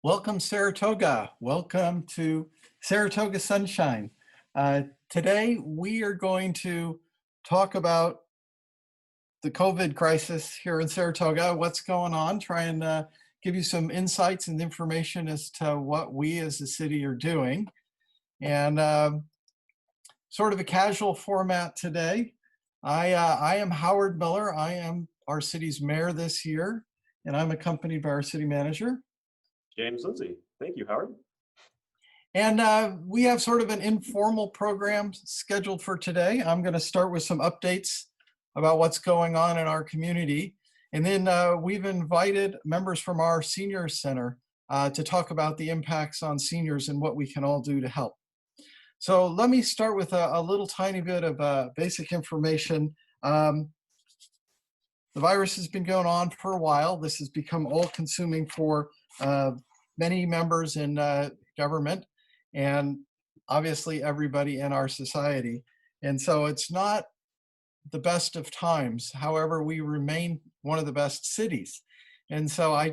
Welcome, Saratoga. Welcome to Saratoga Sunshine. Today, we are going to talk about the COVID crisis here in Saratoga, what's going on, try and give you some insights and information as to what we as a city are doing. And sort of a casual format today. I am Howard Miller. I am our city's mayor this year, and I'm accompanied by our city manager. James Lindsay. Thank you, Howard. And we have sort of an informal program scheduled for today. I'm going to start with some updates about what's going on in our community. And then we've invited members from our senior center to talk about the impacts on seniors and what we can all do to help. So let me start with a little tiny bit of basic information. The virus has been going on for a while. This has become all-consuming for many members in government and obviously everybody in our society. And so it's not the best of times. However, we remain one of the best cities. And so I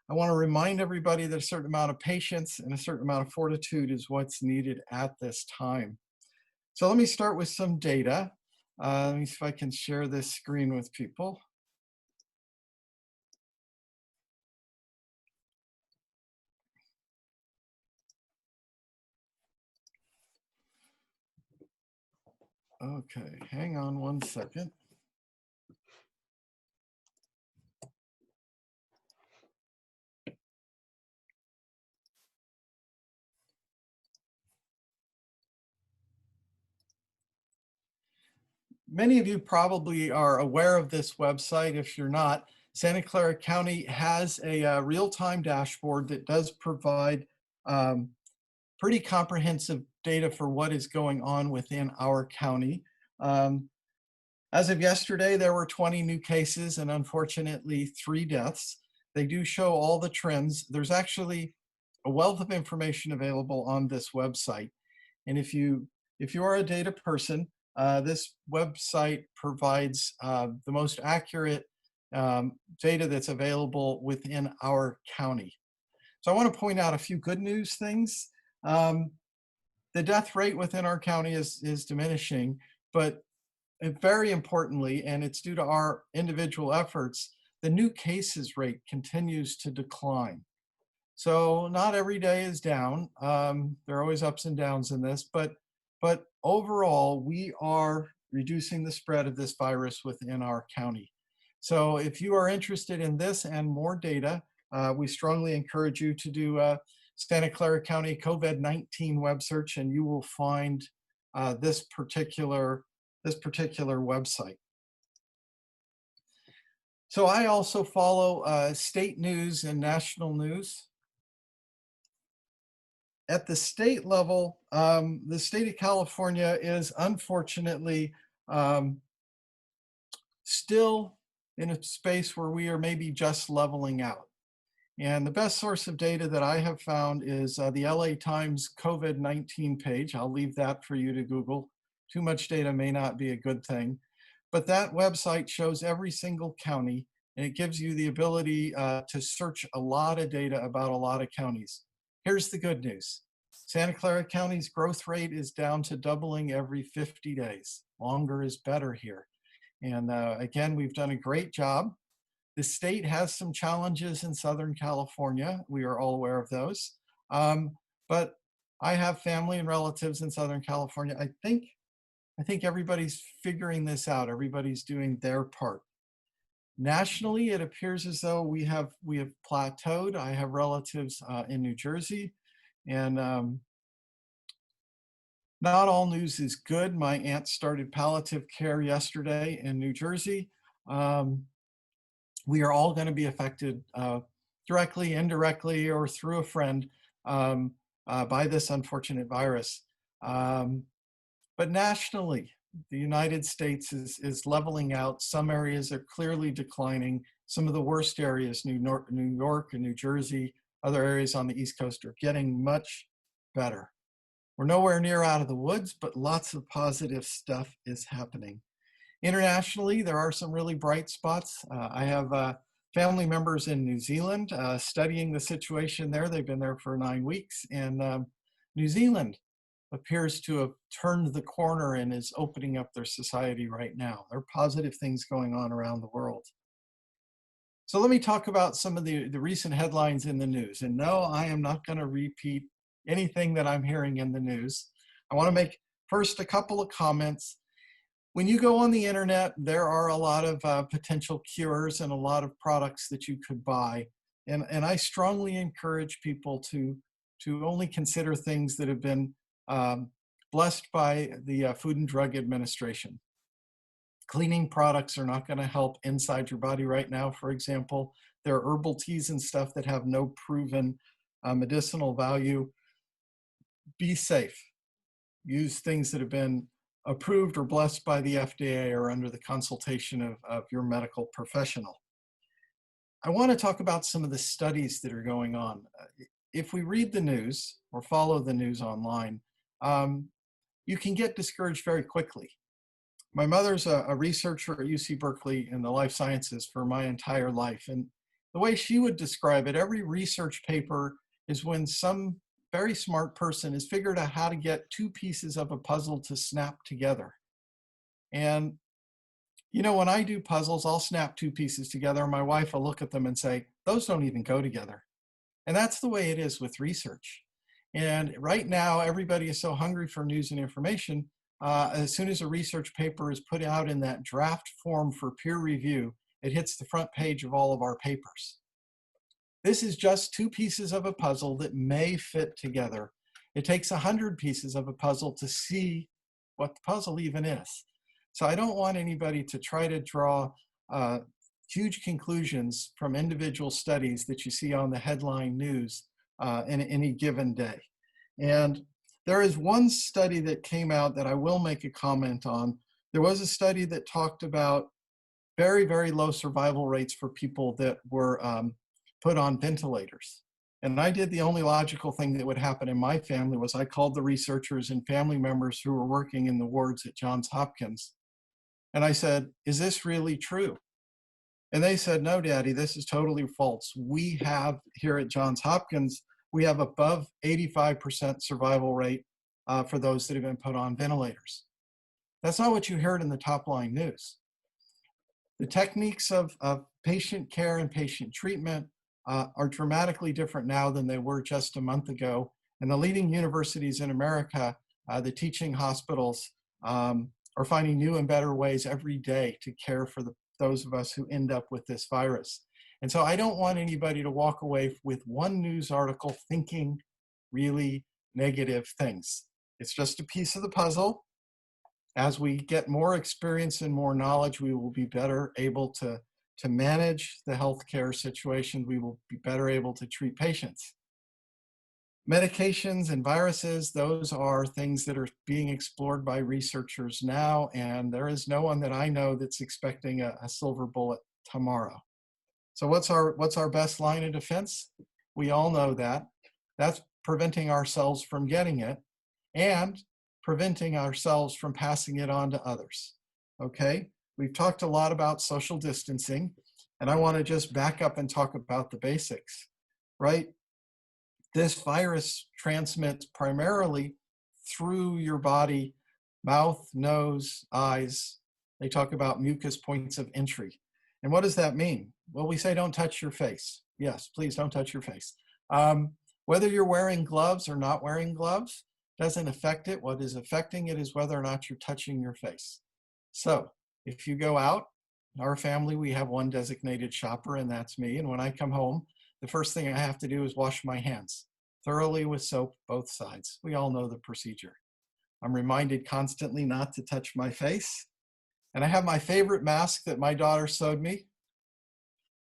want to remind everybody that a certain amount of patience and a certain amount of fortitude is what's needed at this time. So let me start with some data. Let me see if I can share this screen with people. Okay, hang on one second. Many of you probably are aware of this website. If you're not, Santa Clara County has a real-time dashboard that does provide pretty comprehensive data for what is going on within our county. As of yesterday, there were 20 new cases and unfortunately 3 deaths. They do show all the trends. There's actually a wealth of information available on this website. And if you are a data person, this website provides the most accurate data that's available within our county. So I want to point out a few good news things. The death rate within our county is diminishing, but very importantly, and it's due to our individual efforts, the new cases rate continues to decline. So not every day is down. There are always ups and downs in this, but overall, we are reducing the spread of this virus within our county. So if you are interested in this and more data, we strongly encourage you to do Santa Clara County COVID-19 web search, and you will find this particular website. So I also follow state news and national news. At the state level, the state of California is unfortunately still in a space where we are maybe just leveling out. And the best source of data that I have found is the LA Times COVID-19 page. I'll leave that for you to Google. Too much data may not be a good thing. But that website shows every single county, and it gives you the ability to search a lot of data about a lot of counties. Here's the good news. Santa Clara County's growth rate is down to doubling every 50 days. Longer is better here. And again, we've done a great job. The state has some challenges in Southern California. We are all aware of those. But I have family and relatives in Southern California. I think everybody's figuring this out. Everybody's doing their part. Nationally, it appears as though we have plateaued. I have relatives in New Jersey, and not all news is good. My aunt started palliative care yesterday in New Jersey. We are all going to be affected directly, indirectly, or through a friend by this unfortunate virus. But nationally, the United States is leveling out. Some areas are clearly declining. Some of the worst areas, New York and New Jersey, other areas on the East Coast, are getting much better. We're nowhere near out of the woods, but lots of positive stuff is happening. Internationally, there are some really bright spots. I have family members in New Zealand studying the situation there. They've been there for 9 weeks, and New Zealand appears to have turned the corner and is opening up their society right now. There are positive things going on around the world. So let me talk about some of the recent headlines in the news. And no, I am not going to repeat anything that I'm hearing in the news. I want to make first a couple of comments. When you go on the internet, there are a lot of potential cures and a lot of products that you could buy. And I strongly encourage people to only consider things that have been blessed by the Food and Drug Administration. Cleaning products are not going to help inside your body right now. For example, there are herbal teas and stuff that have no proven medicinal value. Be safe. Use things that have been approved or blessed by the FDA or under the consultation of your medical professional. I want to talk about some of the studies that are going on. If we read the news or follow the news online, you can get discouraged very quickly. My mother's a researcher at UC Berkeley in the life sciences for my entire life. And the way she would describe it, every research paper is when some very smart person has figured out how to get two pieces of a puzzle to snap together. And, you know, when I do puzzles, I'll snap two pieces together. And my wife will look at them and say, those don't even go together. And that's the way it is with research. And right now, everybody is so hungry for news and information. As soon as a research paper is put out in that draft form for peer review, it hits the front page of all of our papers. This is just two pieces of a puzzle that may fit together. It takes 100 pieces of a puzzle to see what the puzzle even is. So I don't want anybody to try to draw huge conclusions from individual studies that you see on the headline news in any given day. And there is one study that came out that I will make a comment on. There was a study that talked about very, very low survival rates for people that were put on ventilators. And I did the only logical thing that would happen in my family was I called the researchers and family members who were working in the wards at Johns Hopkins. And I said, is this really true? And they said, no, Daddy, this is totally false. We have here at Johns Hopkins, we have above 85% survival rate for those that have been put on ventilators. That's not what you heard in the top line news. The techniques of patient care and patient treatment are dramatically different now than they were just a month ago. And the leading universities in America, the teaching hospitals, are finding new and better ways every day to care for those of us who end up with this virus. And so I don't want anybody to walk away with one news article thinking really negative things. It's just a piece of the puzzle. As we get more experience and more knowledge, we will be better able to manage the healthcare situation. We will be better able to treat patients. Medications and viruses, those are things that are being explored by researchers now, and there is no one that I know that's expecting a silver bullet tomorrow. So what's our best line of defense? We all know that. That's preventing ourselves from getting it and preventing ourselves from passing it on to others. Okay? We've talked a lot about social distancing, and I want to just back up and talk about the basics, right? This virus transmits primarily through your body, mouth, nose, eyes. They talk about mucus points of entry. And what does that mean? Well, we say don't touch your face. Yes, please don't touch your face. Whether you're wearing gloves or not wearing gloves doesn't affect it. What is affecting it is whether or not you're touching your face. So if you go out, our family, we have one designated shopper, and that's me. And when I come home, the first thing I have to do is wash my hands thoroughly with soap, both sides. We all know the procedure. I'm reminded constantly not to touch my face. And I have my favorite mask that my daughter sewed me.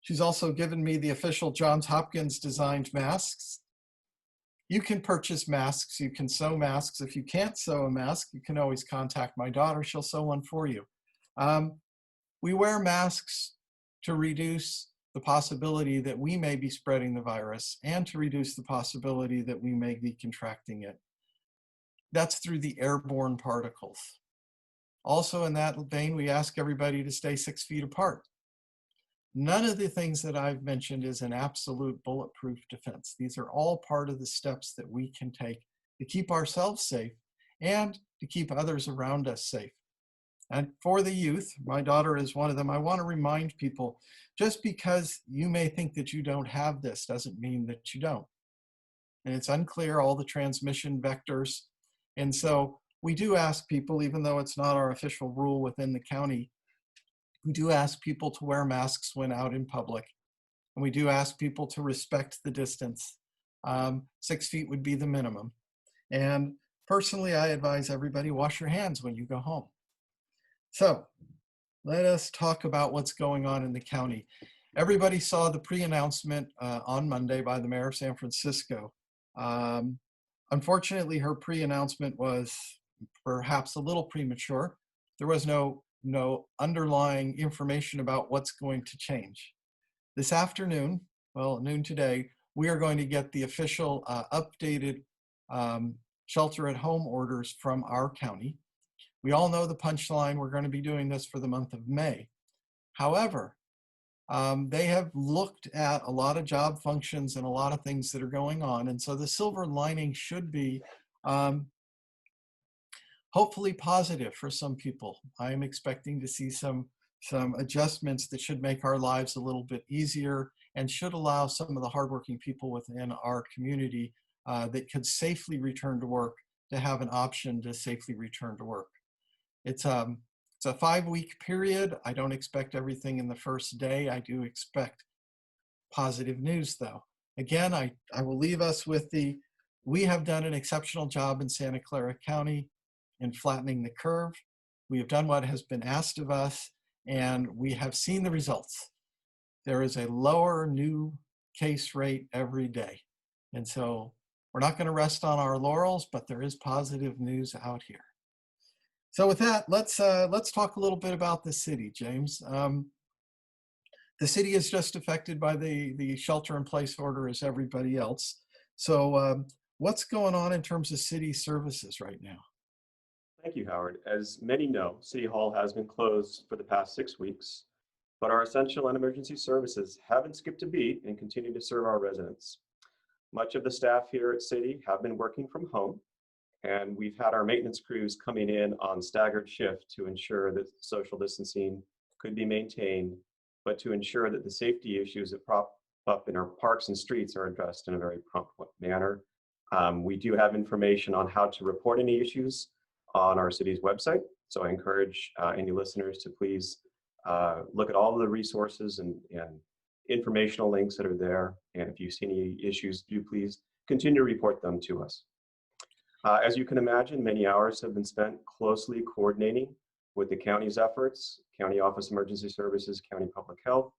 She's also given me the official Johns Hopkins designed masks. You can purchase masks, you can sew masks. If you can't sew a mask, you can always contact my daughter, she'll sew one for you. We wear masks to reduce the possibility that we may be spreading the virus and to reduce the possibility that we may be contracting it. That's through the airborne particles. Also in that vein, we ask everybody to stay 6 feet apart. None of the things that I've mentioned is an absolute bulletproof defense. These are all part of the steps that we can take to keep ourselves safe and to keep others around us safe. And for the youth, my daughter is one of them, I want to remind people, just because you may think that you don't have this doesn't mean that you don't. And it's unclear all the transmission vectors. And so we do ask people, even though it's not our official rule within the county, we do ask people to wear masks when out in public. And we do ask people to respect the distance. 6 feet would be the minimum. And personally, I advise everybody wash your hands when you go home. So let us talk about what's going on in the county. Everybody saw the pre-announcement on Monday by the mayor of San Francisco. Unfortunately, her pre-announcement was perhaps a little premature. There was no underlying information about what's going to change. This afternoon, well, noon today, we are going to get the official updated shelter at home orders from our county. We all know the punchline. We're going to be doing this for the month of May. However, they have looked at a lot of job functions and a lot of things that are going on. And so the silver lining should be hopefully positive for some people. I'm expecting to see some adjustments that should make our lives a little bit easier and should allow some of the hardworking people within our community that could safely return to work to have an option to safely return to work. It's a 5-week period. I don't expect everything in the first day. I do expect positive news though. Again, I will leave us with we have done an exceptional job in Santa Clara County in flattening the curve. We have done what has been asked of us, and we have seen the results. There is a lower new case rate every day. And so we're not going to rest on our laurels, but there is positive news out here. So with that, let's talk a little bit about the city, James. The city is just affected by the shelter-in-place order as everybody else. So what's going on in terms of city services right now? Thank you, Howard. As many know, City Hall has been closed for the past 6 weeks, but our essential and emergency services haven't skipped a beat and continue to serve our residents. Much of the staff here at City have been working from home, and we've had our maintenance crews coming in on staggered shift to ensure that social distancing could be maintained, but to ensure that the safety issues that prop up in our parks and streets are addressed in a very prompt manner. We do have information on how to report any issues on our city's website. So I encourage any listeners to please look at all of the resources and informational links that are there. And if you see any issues, do please continue to report them to us. As you can imagine, many hours have been spent closely coordinating with the county's efforts, County Office of Emergency Services, County Public Health,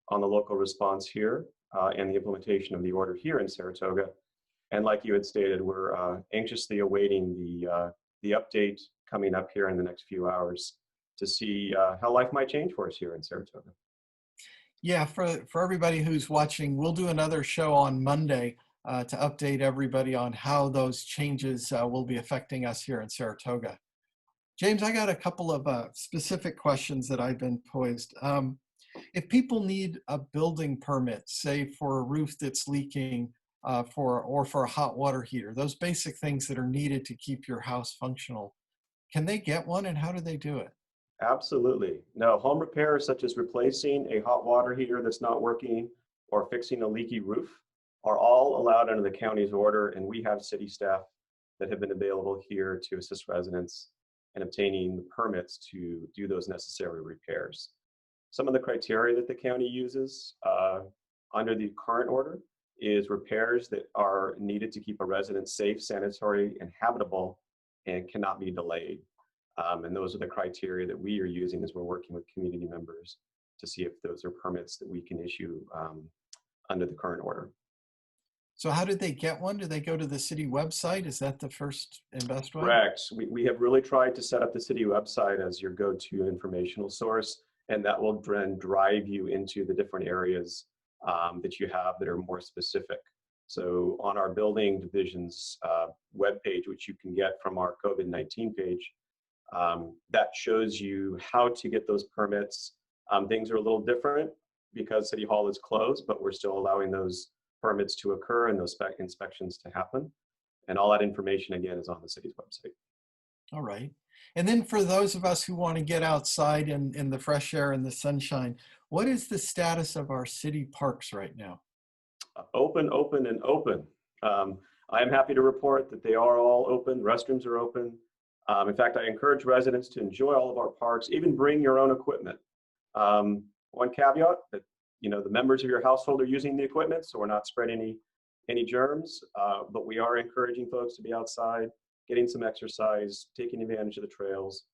on the local response here and the implementation of the order here in Saratoga. And like you had stated, we're anxiously awaiting the update coming up here in the next few hours to see how life might change for us here in Saratoga. Yeah, for everybody who's watching, we'll do another show on Monday to update everybody on how those changes will be affecting us here in Saratoga. James, I got a couple of specific questions that I've been posed. If people need a building permit, say for a roof that's leaking for a hot water heater, those basic things that are needed to keep your house functional, can they get one, and how do they do it? Absolutely. No, home repairs such as replacing a hot water heater that's not working or fixing a leaky roof are all allowed under the county's order, and we have city staff that have been available here to assist residents in obtaining the permits to do those necessary repairs. Some of the criteria that the county uses under the current order is repairs that are needed to keep a resident safe, sanitary, and habitable, and cannot be delayed. And those are the criteria that we are using as we're working with community members to see if those are permits that we can issue under the current order. So how did they get one? Do they go to the city website? Is that the first and best way? Correct. We have really tried to set up the city website as your go-to informational source, and that will then drive you into the different areas that you have that are more specific. So on our building divisions webpage, which you can get from our COVID-19 page, that shows you how to get those permits. Things are a little different because City Hall is closed, but we're still allowing those permits to occur and those inspections to happen. And all that information, again, is on the city's website. All right. And then for those of us who want to get outside in the fresh air and the sunshine, what is the status of our city parks right now? Open, open, and open. I am happy to report that they are all open. Restrooms are open. In fact, I encourage residents to enjoy all of our parks, even bring your own equipment. One caveat that, the members of your household are using the equipment, so we're not spreading any germs, but we are encouraging folks to be outside, getting some exercise, taking advantage of the trails.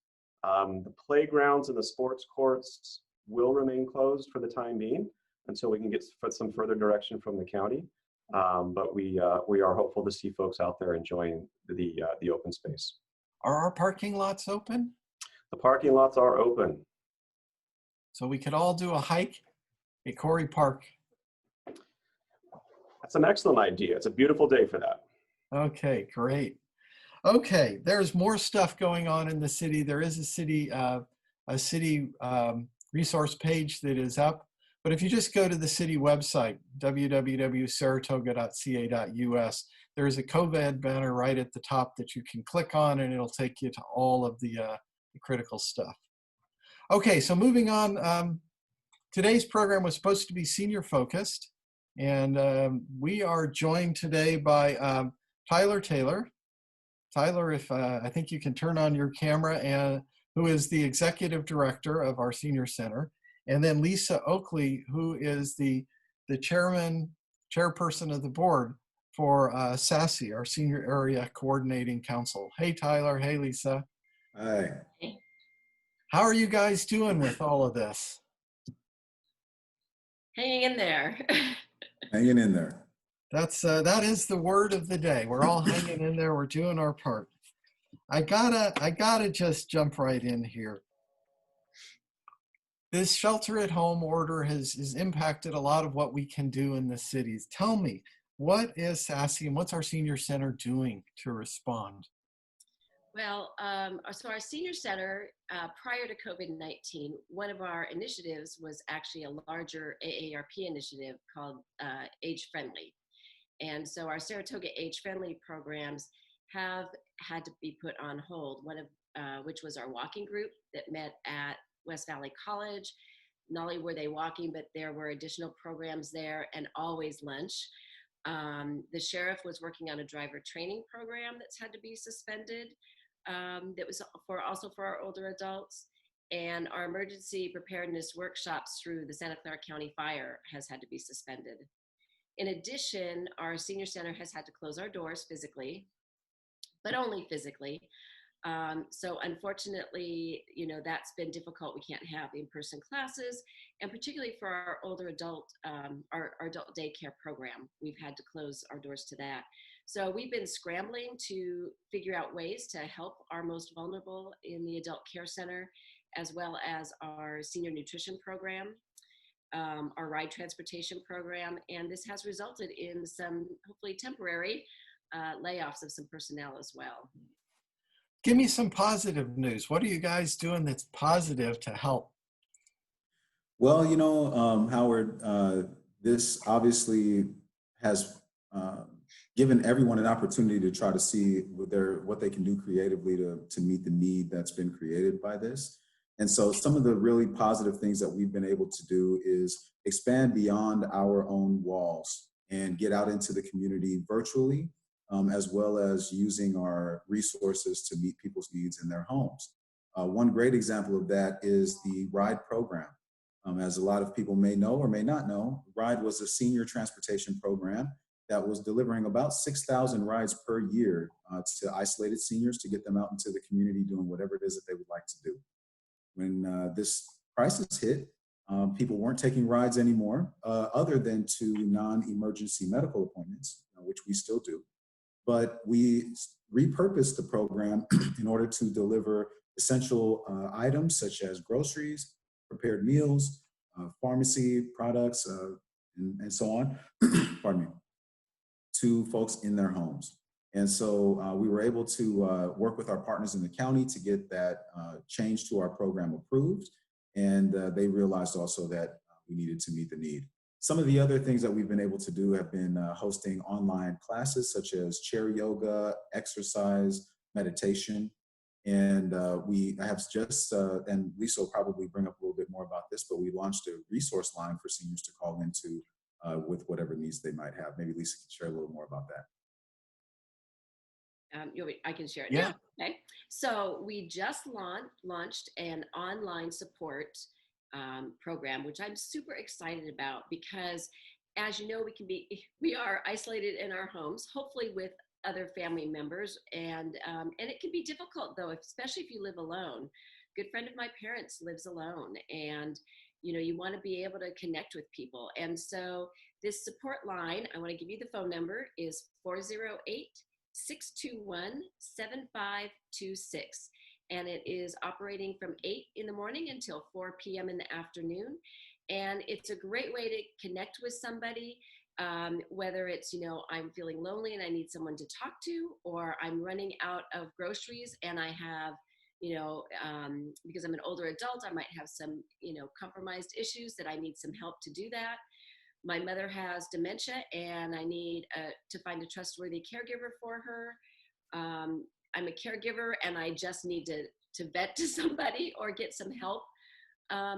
The playgrounds and the sports courts will remain closed for the time being until we can get some further direction from the county. But we are hopeful to see folks out there enjoying the open space. Are our parking lots open? The parking lots are open. So we could all do a hike at Corey Park. That's an excellent idea. It's a beautiful day for that. Okay, great. Okay, there's more stuff going on in the city. There is a city resource page that is up. But if you just go to the city website, www.saratoga.ca.us, there is a COVID banner right at the top that you can click on, and it'll take you to all of the critical stuff. Okay, so moving on. Today's program was supposed to be senior focused, and we are joined today by Tyler Taylor. Tyler, if I think you can turn on your camera, and who is the executive director of our senior center, and then Lisa Oakley, who is the chairperson of the board for SASE, our Senior Area Coordinating Council. Hey, Tyler. Hey, Lisa. Hi. How are you guys doing with all of this? Hanging in there. Hanging in there. That is the word of the day. We're all hanging in there. We're doing our part. I gotta just jump right in here. This shelter at home order has impacted a lot of what we can do in the cities. Tell me, what is SASE and what's our senior center doing to respond? Well, so our senior center, prior to COVID-19, one of our initiatives was actually a larger AARP initiative called Age Friendly. And so our Saratoga Age Friendly programs have had to be put on hold, one of which was our walking group that met at West Valley College. Not only were they walking, but there were additional programs there and always lunch. The sheriff was working on a driver training program that's had to be suspended. That was also for our older adults. And our emergency preparedness workshops through the Santa Clara County Fire has had to be suspended. In addition, our senior center has had to close our doors physically, but only physically. So unfortunately, that's been difficult. We can't have in-person classes, and particularly for our older adult, our adult daycare program, we've had to close our doors to that. So we've been scrambling to figure out ways to help our most vulnerable in the adult care center, as well as our senior nutrition program, our ride transportation program, and this has resulted in some hopefully temporary layoffs of some personnel as well. Give me some positive news. What are you guys doing that's positive to help? Well, Howard, this obviously has given everyone an opportunity to try to see what they can do creatively to meet the need that's been created by this. And so some of the really positive things that we've been able to do is expand beyond our own walls and get out into the community virtually, as well as using our resources to meet people's needs in their homes. One great example of that is the RIDE program. As a lot of people may know or may not know, RIDE was a senior transportation program that was delivering about 6,000 rides per year to isolated seniors to get them out into the community doing whatever it is that they would like to do. When this crisis hit, people weren't taking rides anymore, other than to non-emergency medical appointments, which we still do. But we repurposed the program in order to deliver essential items such as groceries, prepared meals, pharmacy products, and so on, pardon me, to folks in their homes. And so we were able to work with our partners in the county to get that change to our program approved. And they realized also that we needed to meet the need. Some of the other things that we've been able to do have been hosting online classes such as chair yoga, exercise, meditation. And I have just, and Lisa will probably bring up a little bit more about this, but we launched a resource line for seniors to call into with whatever needs they might have. Maybe Lisa can share a little more about that. I can share it Yeah. now. Okay. So we just launched an online support program, which I'm super excited about because, as you know, we are isolated in our homes, hopefully with other family members, and it can be difficult though, especially if you live alone. A good friend of my parents lives alone, and you want to be able to connect with people. And so this support line, I want to give you the phone number, is 408-621-7526. And it is operating from 8 in the morning until 4 p.m. in the afternoon. And it's a great way to connect with somebody, whether it's, I'm feeling lonely and I need someone to talk to, or I'm running out of groceries and I have, because I'm an older adult, I might have some, compromised issues that I need some help to do that. My mother has dementia and I need to find a trustworthy caregiver for her. I'm a caregiver and I just need to vent to somebody or get some help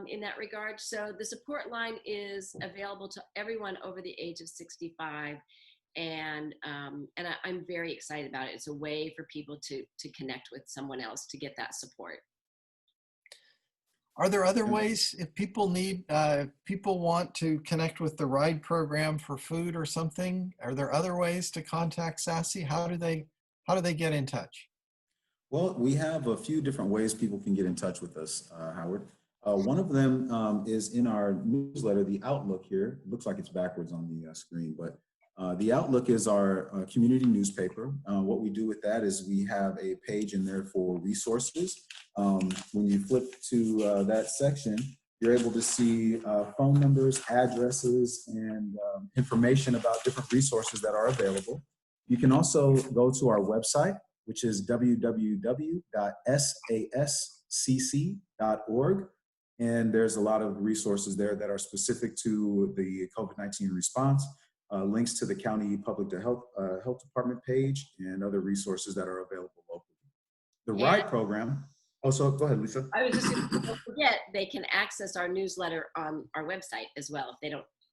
in that regard. So the support line is available to everyone over the age of 65. And I'm very excited about it. It's a way for people to connect with someone else to get that support. Are there other ways if people people want to connect with the RIDE program for food or something? Are there other ways to contact SASE? How do they get in touch? Well, we have a few different ways people can get in touch with us, Howard. One of them is in our newsletter, the Outlook here. It looks like it's backwards on the screen, but the Outlook is our community newspaper. What we do with that is we have a page in there for resources. When you flip to that section, you're able to see phone numbers, addresses, and information about different resources that are available. You can also go to our website, which is www.sascc.org. And there's a lot of resources there that are specific to the COVID-19 response, links to the county public health department page, and other resources that are available locally. The RIDE program, so go ahead, Lisa. I was just going to forget, they can access our newsletter on our website as well if they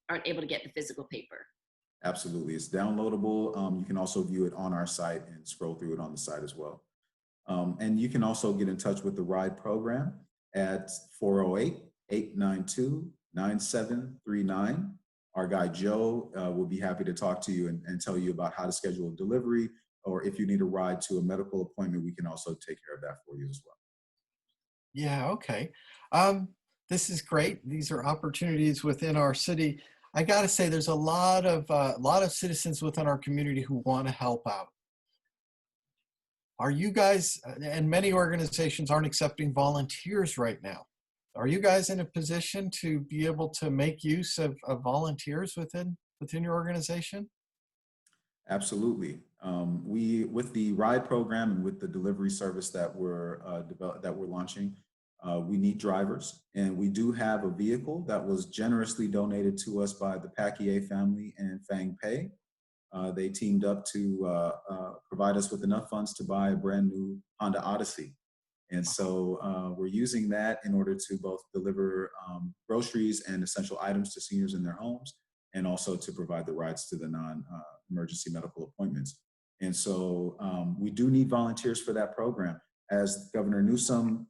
aren't able to get the physical paper. Absolutely, it's downloadable. You can also view it on our site and scroll through it on the site as well. And you can also get in touch with the RIDE program at 408-892-9739. Our guy Joe will be happy to talk to you and tell you about how to schedule a delivery, or if you need a ride to a medical appointment, we can also take care of that for you as well. Yeah, okay. This is great. These are opportunities within our city. I got to say, there's a lot of citizens within our community who want to help out. Are you guys, and many organizations aren't accepting volunteers right now. Are you guys in a position to be able to make use of volunteers within your organization? Absolutely. With the RIDE program and with the delivery service that we're launching, we need drivers, and we do have a vehicle that was generously donated to us by the Paquier family and Fang Pei. They teamed up to provide us with enough funds to buy a brand new Honda Odyssey. And so we're using that in order to both deliver groceries and essential items to seniors in their homes, and also to provide the rides to the non-emergency medical appointments. And so we do need volunteers for that program. As Governor Newsom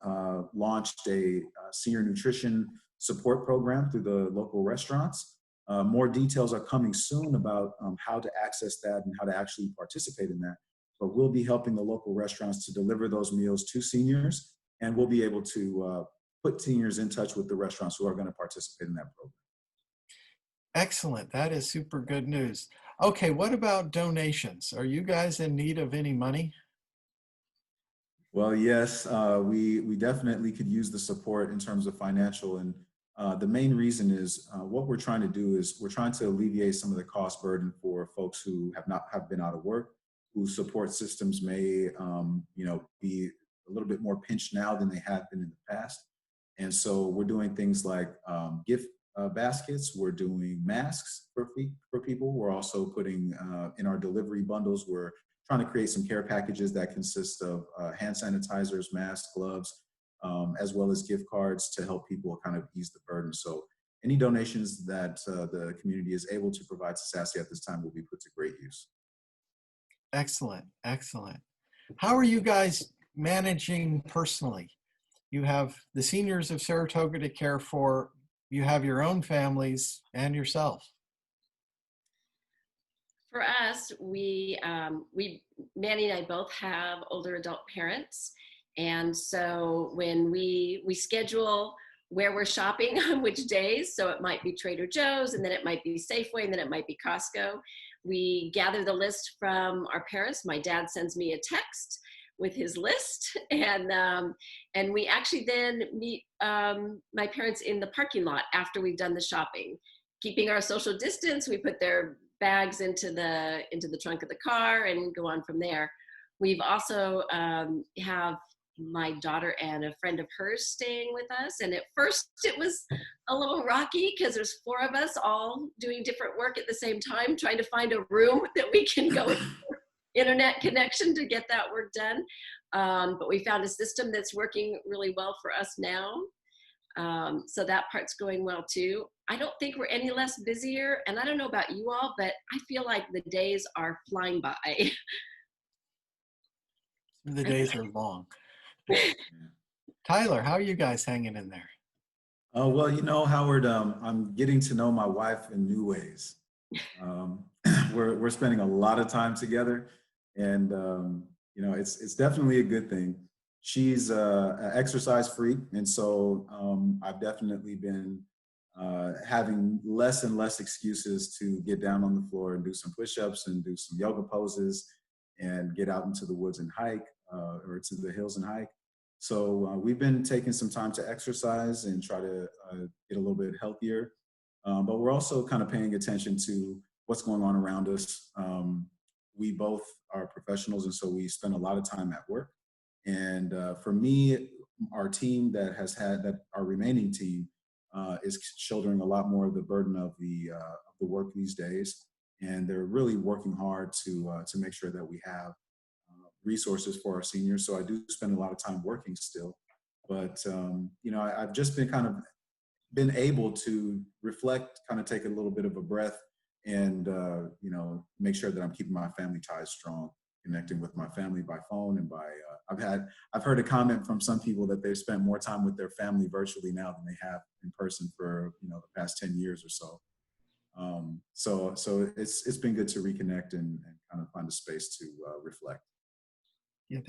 launched a senior nutrition support program through the local restaurants, more details are coming soon about how to access that and how to actually participate in that. But we'll be helping the local restaurants to deliver those meals to seniors, and we'll be able to put seniors in touch with the restaurants who are going to participate in that program. Excellent. That is super good news. Okay, what about donations? Are you guys in need of any money? Well, yes, we definitely could use the support in terms of financial, and the main reason is what we're trying to do is we're trying to alleviate some of the cost burden for folks who have been out of work, whose support systems may be a little bit more pinched now than they have been in the past. And so we're doing things like gift baskets. We're doing masks for people. We're also putting in our delivery bundles, we're trying to create some care packages that consist of hand sanitizers, masks, gloves, as well as gift cards to help people kind of ease the burden. So any donations that the community is able to provide to SASE at this time will be put to great use. Excellent, excellent. How are you guys managing personally? You have the seniors of Saratoga to care for, you have your own families and yourself. For us, Manny and I both have older adult parents. And so when we schedule where we're shopping on which days, so it might be Trader Joe's, and then it might be Safeway, and then it might be Costco. We gather the list from our parents. My dad sends me a text with his list, and we actually then meet my parents in the parking lot after we've done the shopping. Keeping our social distance, we put their bags into the trunk of the car and go on from there. We've also have my daughter and a friend of hers staying with us, and at first it was a little rocky because there's 4 of us all doing different work at the same time, trying to find a room that we can go internet connection to get that work done. But we found a system that's working really well for us now. So that part's going well too. I don't think we're any less busier, and I don't know about you all, but I feel like the days are flying by. The days are long. Tyler, how are you guys hanging in there? Well, you know, Howard, I'm getting to know my wife in new ways. We're spending a lot of time together, and you know, it's definitely a good thing. She's an exercise freak, and so I've definitely been having less and less excuses to get down on the floor and do some push-ups and do some yoga poses and get out into the woods and hike or to the hills and hike. So we've been taking some time to exercise and try to get a little bit healthier. But we're also kind of paying attention to what's going on around us. We both are professionals, and so we spend a lot of time at work. And for me, our team our remaining team is shouldering a lot more of the burden of the work these days. And they're really working hard to make sure that we have resources for our seniors. So I do spend a lot of time working still, but you know, I've just been able to reflect, kind of take a little bit of a breath, and you know, make sure that I'm keeping my family ties strong, connecting with my family by phone and by I've heard a comment from some people that they've spent more time with their family virtually now than they have in person for, you know, the past 10 years or so. So it's been good to reconnect and kind of find a space to reflect. Yeah,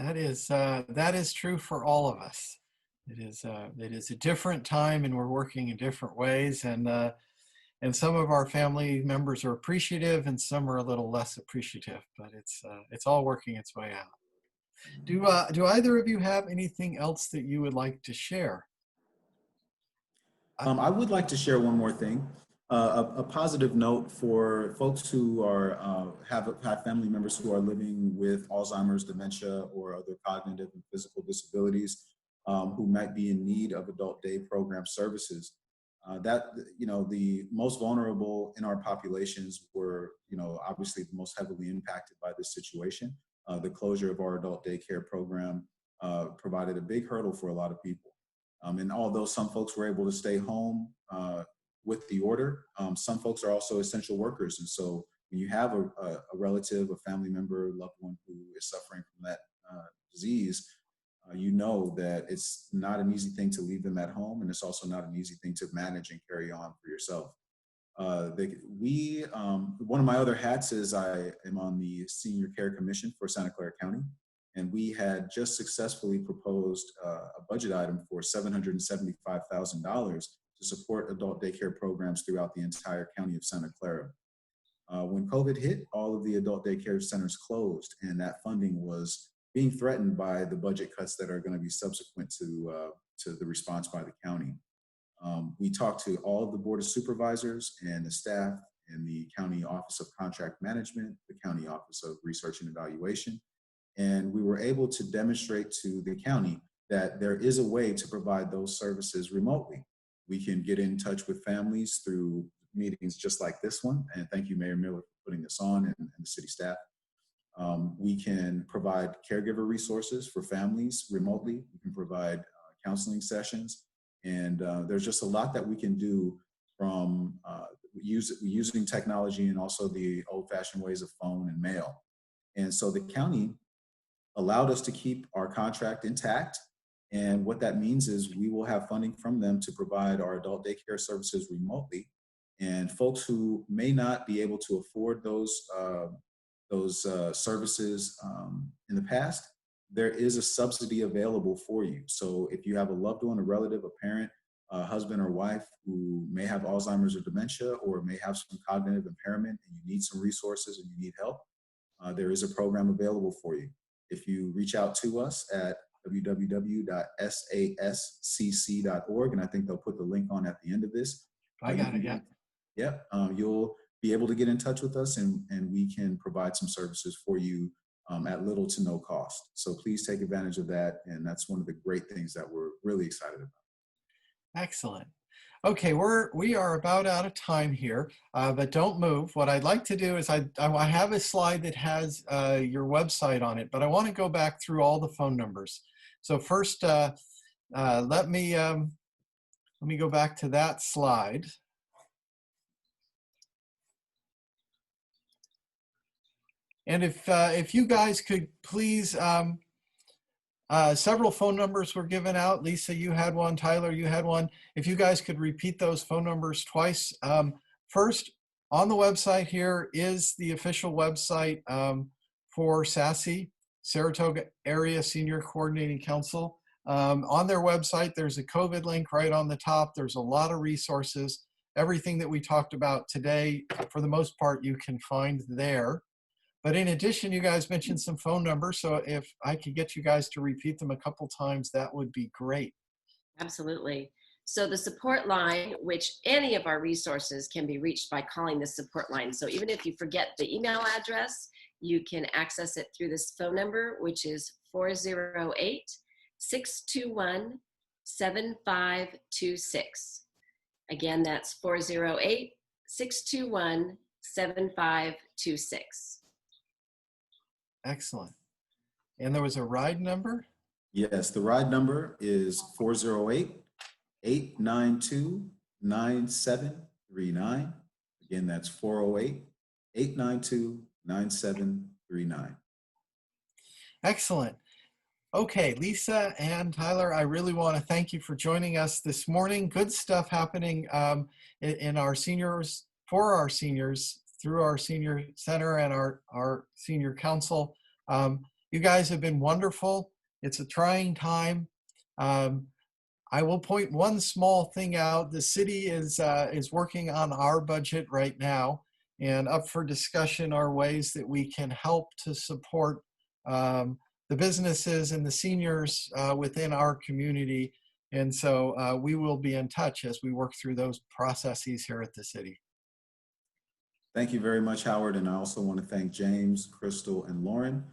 that is true for all of us. It is a different time, and we're working in different ways, and some of our family members are appreciative, and some are a little less appreciative. But it's all working its way out. Do either of you have anything else that you would like to share? I would like to share one more thing. A positive note for folks who are have family members who are living with Alzheimer's, dementia, or other cognitive and physical disabilities, who might be in need of adult day program services. That, you know, the most vulnerable in our populations were, you know, obviously the most heavily impacted by this situation. The closure of our adult daycare program provided a big hurdle for a lot of people. And although some folks were able to stay home with the order, some folks are also essential workers. And so when you have a relative, a family member, loved one who is suffering from that disease, you know that it's not an easy thing to leave them at home, and it's also not an easy thing to manage and carry on for yourself. One of my other hats is I am on the Senior Care Commission for Santa Clara County, and we had just successfully proposed a budget item for $775,000 to support adult daycare programs throughout the entire county of Santa Clara. When COVID hit, all of the adult daycare centers closed, and that funding was being threatened by the budget cuts that are going to be subsequent to the response by the county. We talked to all of the Board of Supervisors and the staff in the County Office of Contract Management, the County Office of Research and Evaluation, and we were able to demonstrate to the county that there is a way to provide those services remotely. We can get in touch with families through meetings just like this one. And thank you, Mayor Miller, for putting this on, and the city staff. We can provide caregiver resources for families remotely. We can provide counseling sessions. And there's just a lot that we can do from using technology and also the old-fashioned ways of phone and mail. And so the county allowed us to keep our contract intact. And what that means is we will have funding from them to provide our adult daycare services remotely. And folks who may not be able to afford those services in the past, there is a subsidy available for you. So if you have a loved one, a relative, a parent, a husband or wife who may have Alzheimer's or dementia, or may have some cognitive impairment, and you need some resources and you need help, there is a program available for you. If you reach out to us at www.sascc.org, and I think they'll put the link on at the end of this. I got it, yeah. Yep, you'll be able to get in touch with us, and we can provide some services for you at little to no cost. So please take advantage of that, and that's one of the great things that we're really excited about. Excellent. Okay, we are about out of time here, but don't move. What I'd like to do is I have a slide that has your website on it, but I want to go back through all the phone numbers. So first, let me go back to that slide. And if you guys could please, several phone numbers were given out. Lisa, you had one. Tyler, you had one. If you guys could repeat those phone numbers twice. First, on the website here is the official website for SASE, Saratoga Area Senior Coordinating Council. On their website, there's a COVID link right on the top. There's a lot of resources. Everything that we talked about today, for the most part, you can find there. But in addition, you guys mentioned some phone numbers. So if I could get you guys to repeat them a couple times, that would be great. Absolutely. So the support line, which any of our resources can be reached by calling the support line. So even if you forget the email address, you can access it through this phone number, which is 408-621-7526. Again, that's 408-621-7526. Excellent. And there was a ride number? Yes, the ride number is 408-892-9739. Again, that's 408-892-9739. Excellent. Okay, Lisa and Tyler, I really want to thank you for joining us this morning. Good stuff happening in our seniors, for our seniors, through our senior center and our senior council. You guys have been wonderful. It's a trying time. I will point one small thing out. The city is working on our budget right now, and up for discussion are ways that we can help to support the businesses and the seniors within our community. And so we will be in touch as we work through those processes here at the city. Thank you very much, Howard. And I also want to thank James, Crystal, and Lauren.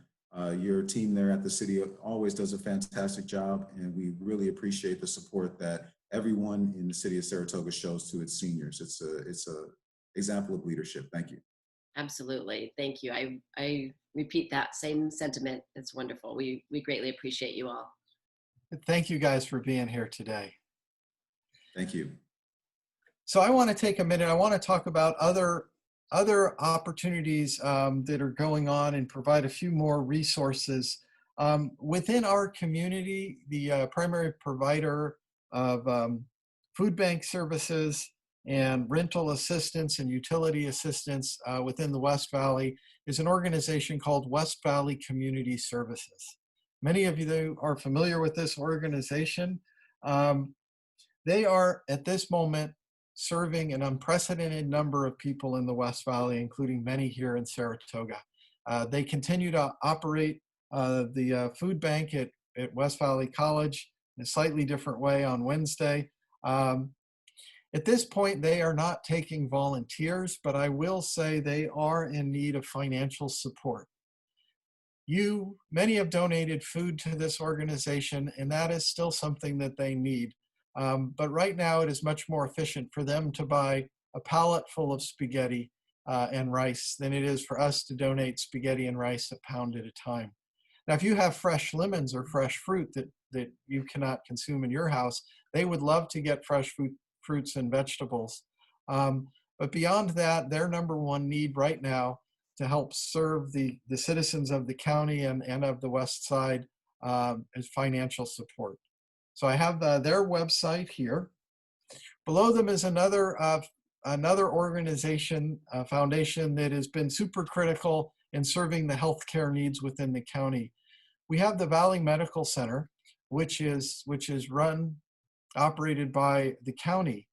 Your team there at the city always does a fantastic job, and we really appreciate the support that everyone in the city of Saratoga shows to its seniors. It's a example of leadership. Thank you. Absolutely. Thank you. I repeat that same sentiment. It's wonderful. We greatly appreciate you all. Thank you guys for being here today. Thank you. So I want to take a minute. I want to talk about other opportunities that are going on and provide a few more resources. Within our community, the primary provider of food bank services and rental assistance and utility assistance within the West Valley is an organization called West Valley Community Services. Many of you are familiar with this organization. They are, at this moment, serving an unprecedented number of people in the West Valley, including many here in Saratoga. They continue to operate the food bank at West Valley College in a slightly different way on Wednesday. At this point, they are not taking volunteers, but I will say they are in need of financial support. Many have donated food to this organization, and that is still something that they need. But right now it is much more efficient for them to buy a pallet full of spaghetti and rice than it is for us to donate spaghetti and rice a pound at a time. Now, if you have fresh lemons or fresh fruit that you cannot consume in your house, they would love to get fresh fruits and vegetables. But beyond that, their number one need right now to help serve the citizens of the county and of the West Side is financial support. So I have their website here. Below them is another organization, foundation that has been super critical in serving the healthcare needs within the county. We have the Valley Medical Center, which is operated by the county,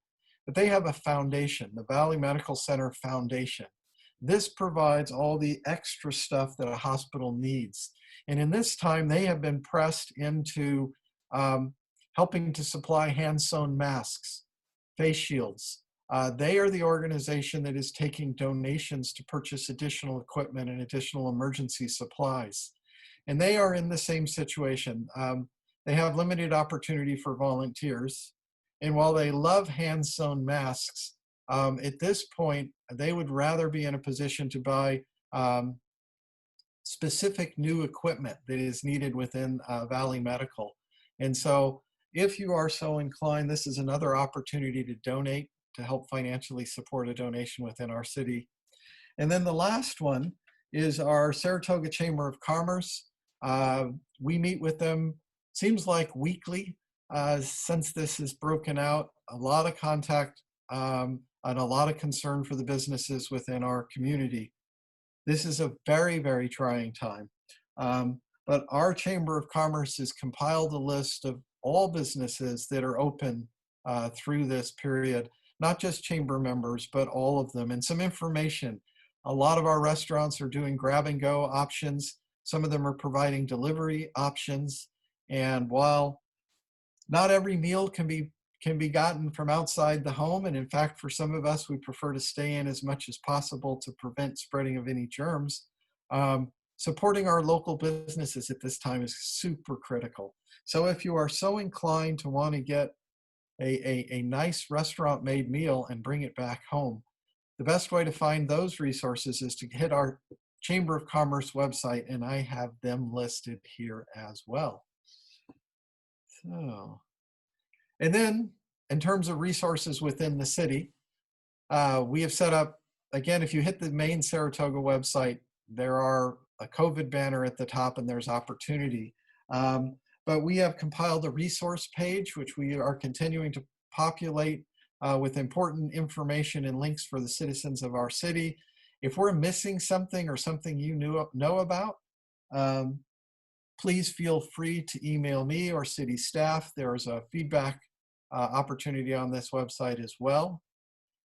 but they have a foundation, the Valley Medical Center Foundation. This provides all the extra stuff that a hospital needs. And in this time, they have been pressed into helping to supply hand-sewn masks, face shields. They are the organization that is taking donations to purchase additional equipment and additional emergency supplies. And they are in the same situation. They have limited opportunity for volunteers. And while they love hand-sewn masks, at this point, they would rather be in a position to buy specific new equipment that is needed within Valley Medical. And so if you are so inclined, this is another opportunity to donate to help financially support a donation within our city. And then the last one is our Saratoga Chamber of Commerce. We meet with them, seems like weekly, since this is broken out, a lot of contact and a lot of concern for the businesses within our community. This is a very, very trying time. But our Chamber of Commerce has compiled a list of all businesses that are open through this period, not just chamber members, but all of them, and some information. A lot of our restaurants are doing grab and go options. Some of them are providing delivery options. And while not every meal can be gotten from outside the home, and in fact, for some of us, we prefer to stay in as much as possible to prevent spreading of any germs, supporting our local businesses at this time is super critical. So if you are so inclined to want to get a nice restaurant-made meal and bring it back home, the best way to find those resources is to hit our Chamber of Commerce website, and I have them listed here as well. So, and then in terms of resources within the city, we have set up, again, if you hit the main Saratoga website, there are a COVID banner at the top and there's opportunity. But we have compiled a resource page, which we are continuing to populate with important information and links for the citizens of our city. If we're missing something or something you know about, please feel free to email me or city staff. There's a feedback opportunity on this website as well.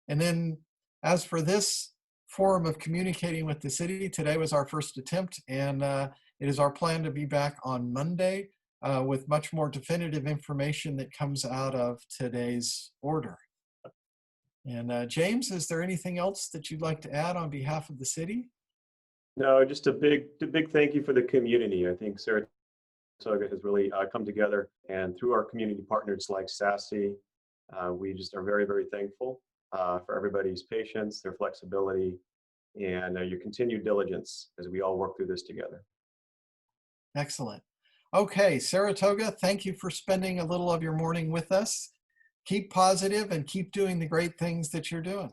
And then as for this forum of communicating with the city, today was our first attempt, and it is our plan to be back on Monday with much more definitive information that comes out of today's order. And James, is there anything else that you'd like to add on behalf of the city? No, just a big thank you for the community. I think Saratoga has really come together, and through our community partners like SASE, we just are very, very thankful for everybody's patience, their flexibility, and your continued diligence as we all work through this together. Excellent. Okay, Saratoga, thank you for spending a little of your morning with us. Keep positive and keep doing the great things that you're doing.